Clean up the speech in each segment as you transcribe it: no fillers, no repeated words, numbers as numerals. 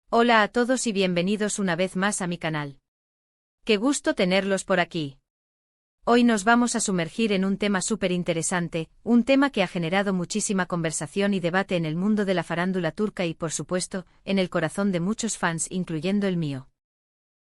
Hola a todos y bienvenidos una vez más a mi canal. Qué gusto tenerlos por aquí. Hoy nos vamos a sumergir en un tema súper interesante, un tema que ha generado muchísima conversación y debate en el mundo de la farándula turca y por supuesto, en el corazón de muchos fans incluyendo el mío.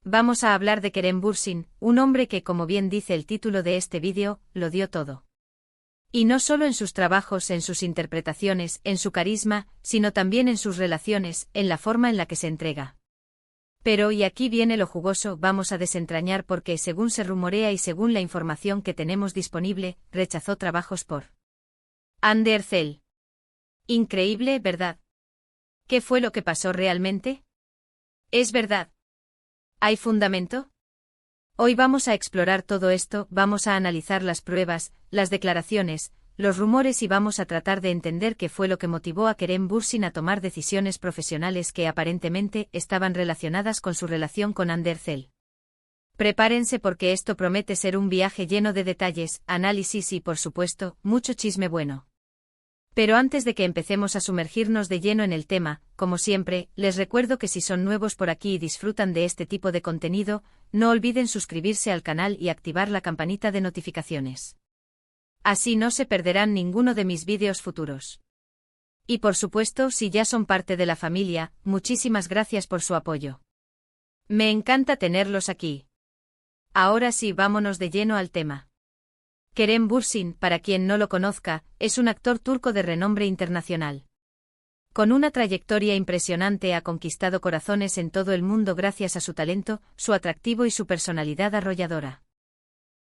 Vamos a hablar de Kerem Bürsin, un hombre que como bien dice el título de este vídeo, lo dio todo. Y no solo en sus trabajos, en sus interpretaciones, en su carisma, sino también en sus relaciones, en la forma en la que se entrega. Pero y aquí viene lo jugoso, vamos a desentrañar porque según se rumorea y según la información que tenemos disponible, rechazó trabajos por Hande Erçel. Increíble, ¿verdad? ¿Qué fue lo que pasó realmente? ¿Es verdad? ¿Hay fundamento? Hoy vamos a explorar todo esto, vamos a analizar las pruebas, las declaraciones, los rumores y vamos a tratar de entender qué fue lo que motivó a Kerem Bürsin a tomar decisiones profesionales que aparentemente estaban relacionadas con su relación con Hande Erçel. Prepárense porque esto promete ser un viaje lleno de detalles, análisis y, por supuesto, mucho chisme bueno. Pero antes de que empecemos a sumergirnos de lleno en el tema, como siempre, les recuerdo que si son nuevos por aquí y disfrutan de este tipo de contenido, no olviden suscribirse al canal y activar la campanita de notificaciones. Así no se perderán ninguno de mis vídeos futuros. Y por supuesto, si ya son parte de la familia, muchísimas gracias por su apoyo. Me encanta tenerlos aquí. Ahora sí, vámonos de lleno al tema. Kerem Bürsin, para quien no lo conozca, es un actor turco de renombre internacional. Con una trayectoria impresionante ha conquistado corazones en todo el mundo gracias a su talento, su atractivo y su personalidad arrolladora.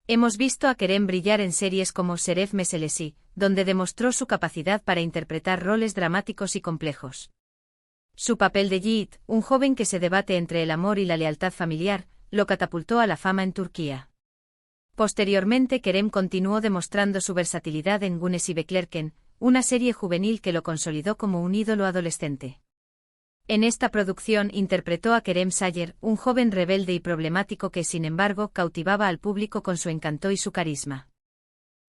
Hemos visto a Kerem brillar en series como Şeref Meselesi, donde demostró su capacidad para interpretar roles dramáticos y complejos. Su papel de Yiğit, un joven que se debate entre el amor y la lealtad familiar, lo catapultó a la fama en Turquía. Posteriormente Kerem continuó demostrando su versatilidad en Güneş y Beklerken, una serie juvenil que lo consolidó como un ídolo adolescente. En esta producción interpretó a Kerem Sayer, un joven rebelde y problemático que sin embargo cautivaba al público con su encanto y su carisma.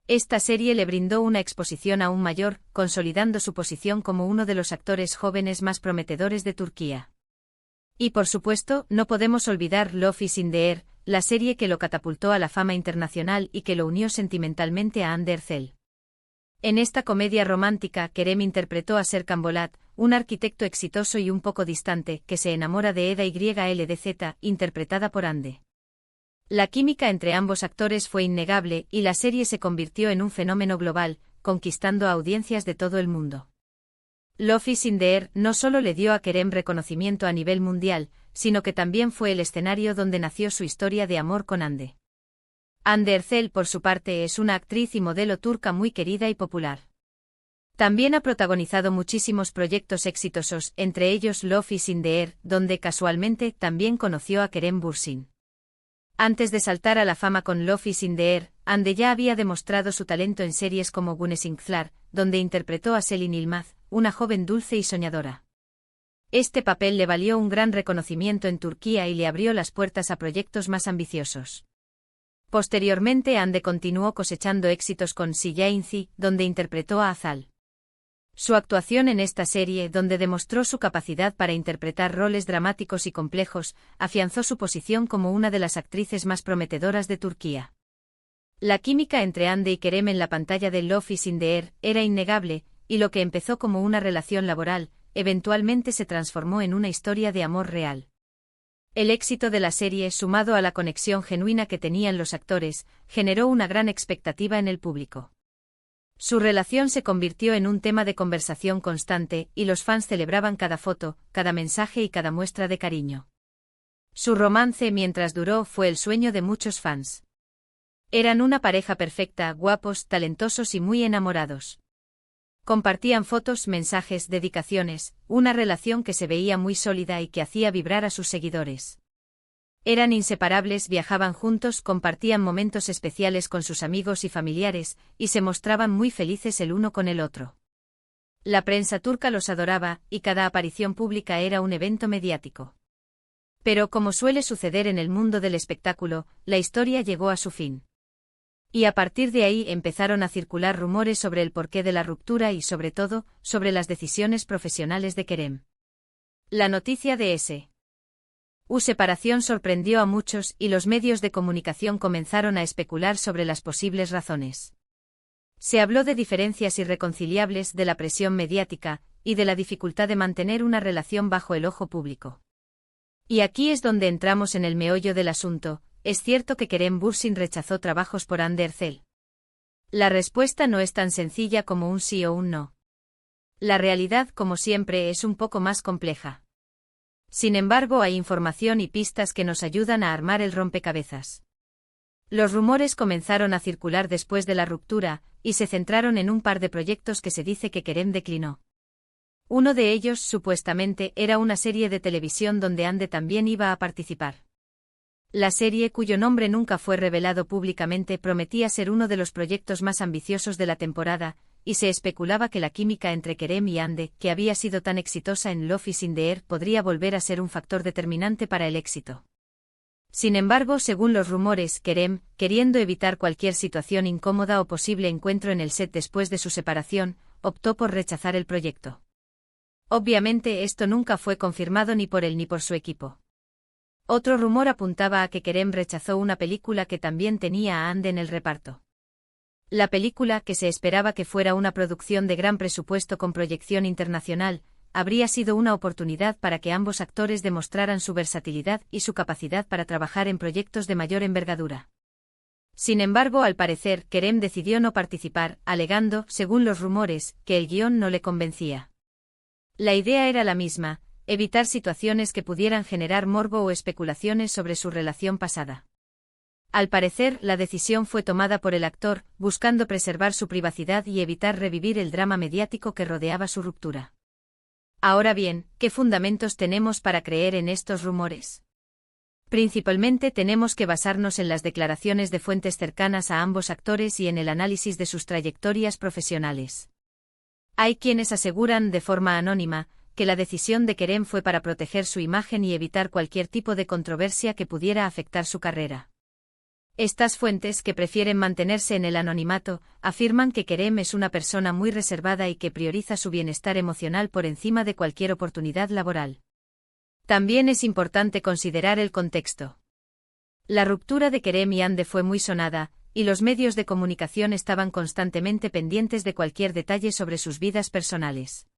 Esta serie le brindó una exposición aún mayor, consolidando su posición como uno de los actores jóvenes más prometedores de Turquía. Y por supuesto, no podemos olvidar Love is in the Air, la serie que lo catapultó a la fama internacional y que lo unió sentimentalmente a Hande Erçel. En esta comedia romántica, Kerem interpretó a Serkan Bolat, un arquitecto exitoso y un poco distante, que se enamora de Eda YLDZ, interpretada por Hande. La química entre ambos actores fue innegable y la serie se convirtió en un fenómeno global, conquistando a audiencias de todo el mundo. Love is in the Air no solo le dio a Kerem reconocimiento a nivel mundial, sino que también fue el escenario donde nació su historia de amor con Hande. Hande Erçel, por su parte, es una actriz y modelo turca muy querida y popular. También ha protagonizado muchísimos proyectos exitosos, entre ellos Love is in the Air, donde casualmente también conoció a Kerem Bürsin. Antes de saltar a la fama con Love is in the Air, Hande ya había demostrado su talento en series como Güneş Inkler, donde interpretó a Selin Yılmaz, una joven dulce y soñadora. Este papel le valió un gran reconocimiento en Turquía y le abrió las puertas a proyectos más ambiciosos. Posteriormente Hande continuó cosechando éxitos con Siyainci, donde interpretó a Azal. Su actuación en esta serie, donde demostró su capacidad para interpretar roles dramáticos y complejos, afianzó su posición como una de las actrices más prometedoras de Turquía. La química entre Hande y Kerem en la pantalla de Love is in the Air era innegable, y lo que empezó como una relación laboral, eventualmente se transformó en una historia de amor real. El éxito de la serie, sumado a la conexión genuina que tenían los actores, generó una gran expectativa en el público. Su relación se convirtió en un tema de conversación constante, y los fans celebraban cada foto, cada mensaje y cada muestra de cariño. Su romance, mientras duró, fue el sueño de muchos fans. Eran una pareja perfecta, guapos, talentosos y muy enamorados. Compartían fotos, mensajes, dedicaciones, una relación que se veía muy sólida y que hacía vibrar a sus seguidores. Eran inseparables, viajaban juntos, compartían momentos especiales con sus amigos y familiares, y se mostraban muy felices el uno con el otro. La prensa turca los adoraba, y cada aparición pública era un evento mediático. Pero como suele suceder en el mundo del espectáculo, la historia llegó a su fin. Y a partir de ahí empezaron a circular rumores sobre el porqué de la ruptura y sobre todo, sobre las decisiones profesionales de Kerem. La noticia de su separación sorprendió a muchos y los medios de comunicación comenzaron a especular sobre las posibles razones. Se habló de diferencias irreconciliables, de la presión mediática y de la dificultad de mantener una relación bajo el ojo público. Y aquí es donde entramos en el meollo del asunto. ¿Es cierto que Kerem Bürsin rechazó trabajos por Hande Erçel? La respuesta no es tan sencilla como un sí o un no. La realidad, como siempre, es un poco más compleja. Sin embargo, hay información y pistas que nos ayudan a armar el rompecabezas. Los rumores comenzaron a circular después de la ruptura, y se centraron en un par de proyectos que se dice que Kerem declinó. Uno de ellos, supuestamente, era una serie de televisión donde Hande también iba a participar. La serie, cuyo nombre nunca fue revelado públicamente, prometía ser uno de los proyectos más ambiciosos de la temporada, y se especulaba que la química entre Kerem y Hande, que había sido tan exitosa en Love is in the Air, podría volver a ser un factor determinante para el éxito. Sin embargo, según los rumores, Kerem, queriendo evitar cualquier situación incómoda o posible encuentro en el set después de su separación, optó por rechazar el proyecto. Obviamente esto nunca fue confirmado ni por él ni por su equipo. Otro rumor apuntaba a que Kerem rechazó una película que también tenía a Hande en el reparto. La película, que se esperaba que fuera una producción de gran presupuesto con proyección internacional, habría sido una oportunidad para que ambos actores demostraran su versatilidad y su capacidad para trabajar en proyectos de mayor envergadura. Sin embargo, al parecer, Kerem decidió no participar, alegando, según los rumores, que el guión no le convencía. La idea era la misma: evitar situaciones que pudieran generar morbo o especulaciones sobre su relación pasada. Al parecer, la decisión fue tomada por el actor, buscando preservar su privacidad y evitar revivir el drama mediático que rodeaba su ruptura. Ahora bien, ¿qué fundamentos tenemos para creer en estos rumores? Principalmente tenemos que basarnos en las declaraciones de fuentes cercanas a ambos actores y en el análisis de sus trayectorias profesionales. Hay quienes aseguran, de forma anónima, que la decisión de Kerem fue para proteger su imagen y evitar cualquier tipo de controversia que pudiera afectar su carrera. Estas fuentes, que prefieren mantenerse en el anonimato, afirman que Kerem es una persona muy reservada y que prioriza su bienestar emocional por encima de cualquier oportunidad laboral. También es importante considerar el contexto. La ruptura de Kerem y Hande fue muy sonada, y los medios de comunicación estaban constantemente pendientes de cualquier detalle sobre sus vidas personales.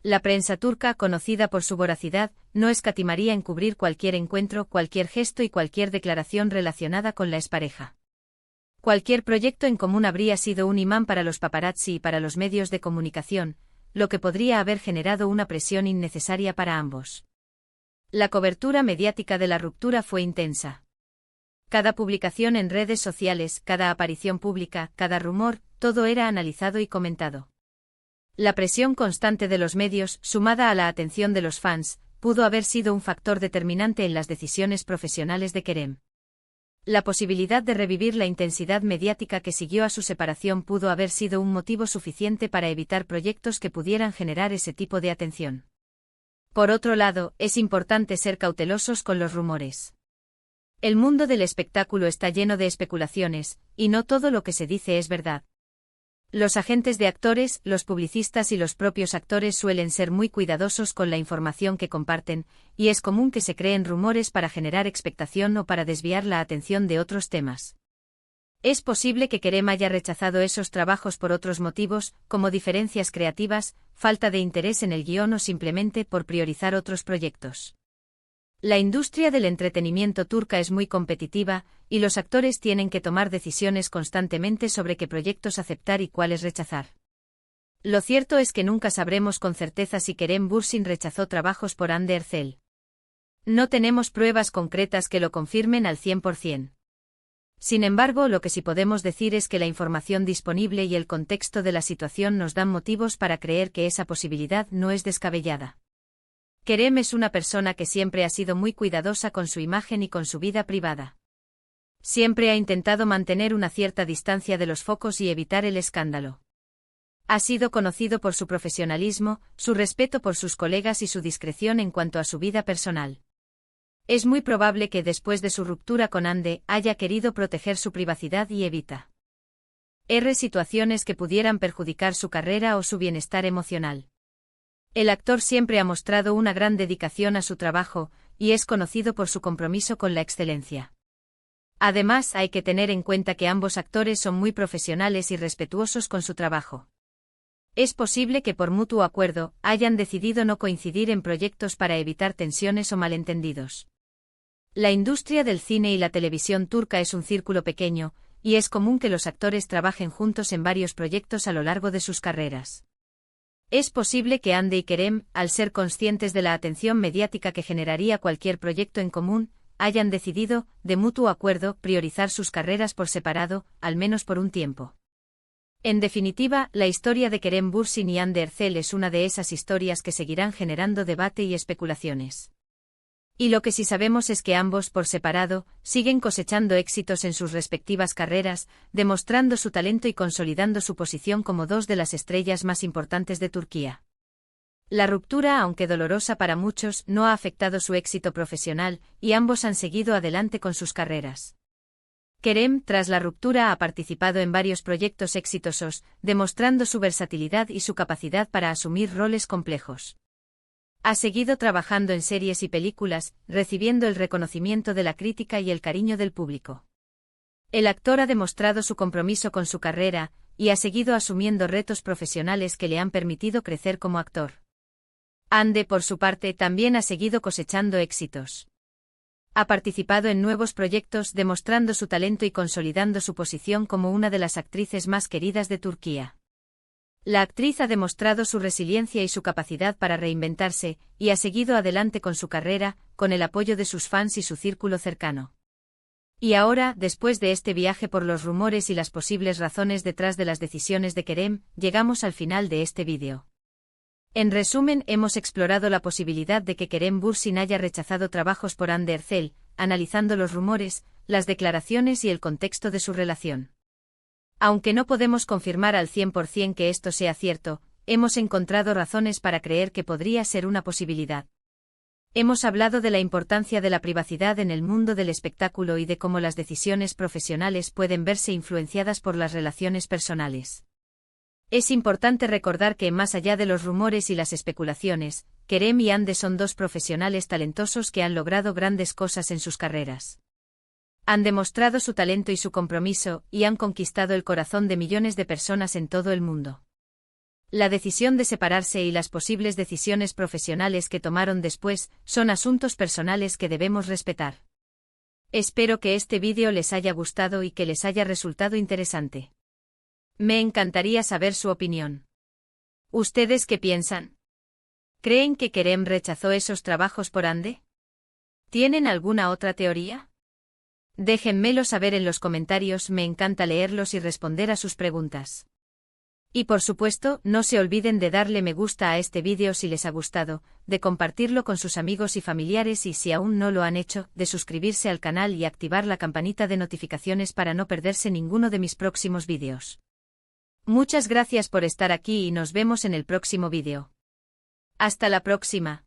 La prensa turca, conocida por su voracidad, no escatimaría en cubrir cualquier encuentro, cualquier gesto y cualquier declaración relacionada con la expareja. Cualquier proyecto en común habría sido un imán para los paparazzi y para los medios de comunicación, lo que podría haber generado una presión innecesaria para ambos. La cobertura mediática de la ruptura fue intensa. Cada publicación en redes sociales, cada aparición pública, cada rumor, todo era analizado y comentado. La presión constante de los medios, sumada a la atención de los fans, pudo haber sido un factor determinante en las decisiones profesionales de Kerem. La posibilidad de revivir la intensidad mediática que siguió a su separación pudo haber sido un motivo suficiente para evitar proyectos que pudieran generar ese tipo de atención. Por otro lado, es importante ser cautelosos con los rumores. El mundo del espectáculo está lleno de especulaciones, y no todo lo que se dice es verdad. Los agentes de actores, los publicistas y los propios actores suelen ser muy cuidadosos con la información que comparten, y es común que se creen rumores para generar expectación o para desviar la atención de otros temas. Es posible que Kerem haya rechazado esos trabajos por otros motivos, como diferencias creativas, falta de interés en el guión o simplemente por priorizar otros proyectos. La industria del entretenimiento turca es muy competitiva, y los actores tienen que tomar decisiones constantemente sobre qué proyectos aceptar y cuáles rechazar. Lo cierto es que nunca sabremos con certeza si Kerem Bürsin rechazó trabajos por Hande Erçel. No tenemos pruebas concretas que lo confirmen al 100%. Sin embargo, lo que sí podemos decir es que la información disponible y el contexto de la situación nos dan motivos para creer que esa posibilidad no es descabellada. Kerem es una persona que siempre ha sido muy cuidadosa con su imagen y con su vida privada. Siempre ha intentado mantener una cierta distancia de los focos y evitar el escándalo. Ha sido conocido por su profesionalismo, su respeto por sus colegas y su discreción en cuanto a su vida personal. Es muy probable que después de su ruptura con Hande haya querido proteger su privacidad y evitar situaciones que pudieran perjudicar su carrera o su bienestar emocional. El actor siempre ha mostrado una gran dedicación a su trabajo, y es conocido por su compromiso con la excelencia. Además, hay que tener en cuenta que ambos actores son muy profesionales y respetuosos con su trabajo. Es posible que por mutuo acuerdo, hayan decidido no coincidir en proyectos para evitar tensiones o malentendidos. La industria del cine y la televisión turca es un círculo pequeño, y es común que los actores trabajen juntos en varios proyectos a lo largo de sus carreras. Es posible que Hande y Kerem, al ser conscientes de la atención mediática que generaría cualquier proyecto en común, hayan decidido, de mutuo acuerdo, priorizar sus carreras por separado, al menos por un tiempo. En definitiva, la historia de Kerem Bürsin y Hande Erçel es una de esas historias que seguirán generando debate y especulaciones. Y lo que sí sabemos es que ambos, por separado, siguen cosechando éxitos en sus respectivas carreras, demostrando su talento y consolidando su posición como dos de las estrellas más importantes de Turquía. La ruptura, aunque dolorosa para muchos, no ha afectado su éxito profesional, y ambos han seguido adelante con sus carreras. Kerem, tras la ruptura, ha participado en varios proyectos exitosos, demostrando su versatilidad y su capacidad para asumir roles complejos. Ha seguido trabajando en series y películas, recibiendo el reconocimiento de la crítica y el cariño del público. El actor ha demostrado su compromiso con su carrera, y ha seguido asumiendo retos profesionales que le han permitido crecer como actor. Hande, por su parte, también ha seguido cosechando éxitos. Ha participado en nuevos proyectos, demostrando su talento y consolidando su posición como una de las actrices más queridas de Turquía. La actriz ha demostrado su resiliencia y su capacidad para reinventarse, y ha seguido adelante con su carrera, con el apoyo de sus fans y su círculo cercano. Y ahora, después de este viaje por los rumores y las posibles razones detrás de las decisiones de Kerem, llegamos al final de este vídeo. En resumen, hemos explorado la posibilidad de que Kerem Bürsin haya rechazado trabajos por Hande Erçel, analizando los rumores, las declaraciones y el contexto de su relación. Aunque no podemos confirmar al 100% que esto sea cierto, hemos encontrado razones para creer que podría ser una posibilidad. Hemos hablado de la importancia de la privacidad en el mundo del espectáculo y de cómo las decisiones profesionales pueden verse influenciadas por las relaciones personales. Es importante recordar que, más allá de los rumores y las especulaciones, Kerem y Hande son dos profesionales talentosos que han logrado grandes cosas en sus carreras. Han demostrado su talento y su compromiso, y han conquistado el corazón de millones de personas en todo el mundo. La decisión de separarse y las posibles decisiones profesionales que tomaron después son asuntos personales que debemos respetar. Espero que este vídeo les haya gustado y que les haya resultado interesante. Me encantaría saber su opinión. ¿Ustedes qué piensan? ¿Creen que Kerem rechazó esos trabajos por Hande? ¿Tienen alguna otra teoría? Déjenmelo saber en los comentarios, me encanta leerlos y responder a sus preguntas. Y por supuesto, no se olviden de darle me gusta a este vídeo si les ha gustado, de compartirlo con sus amigos y familiares y si aún no lo han hecho, de suscribirse al canal y activar la campanita de notificaciones para no perderse ninguno de mis próximos vídeos. Muchas gracias por estar aquí y nos vemos en el próximo vídeo. Hasta la próxima.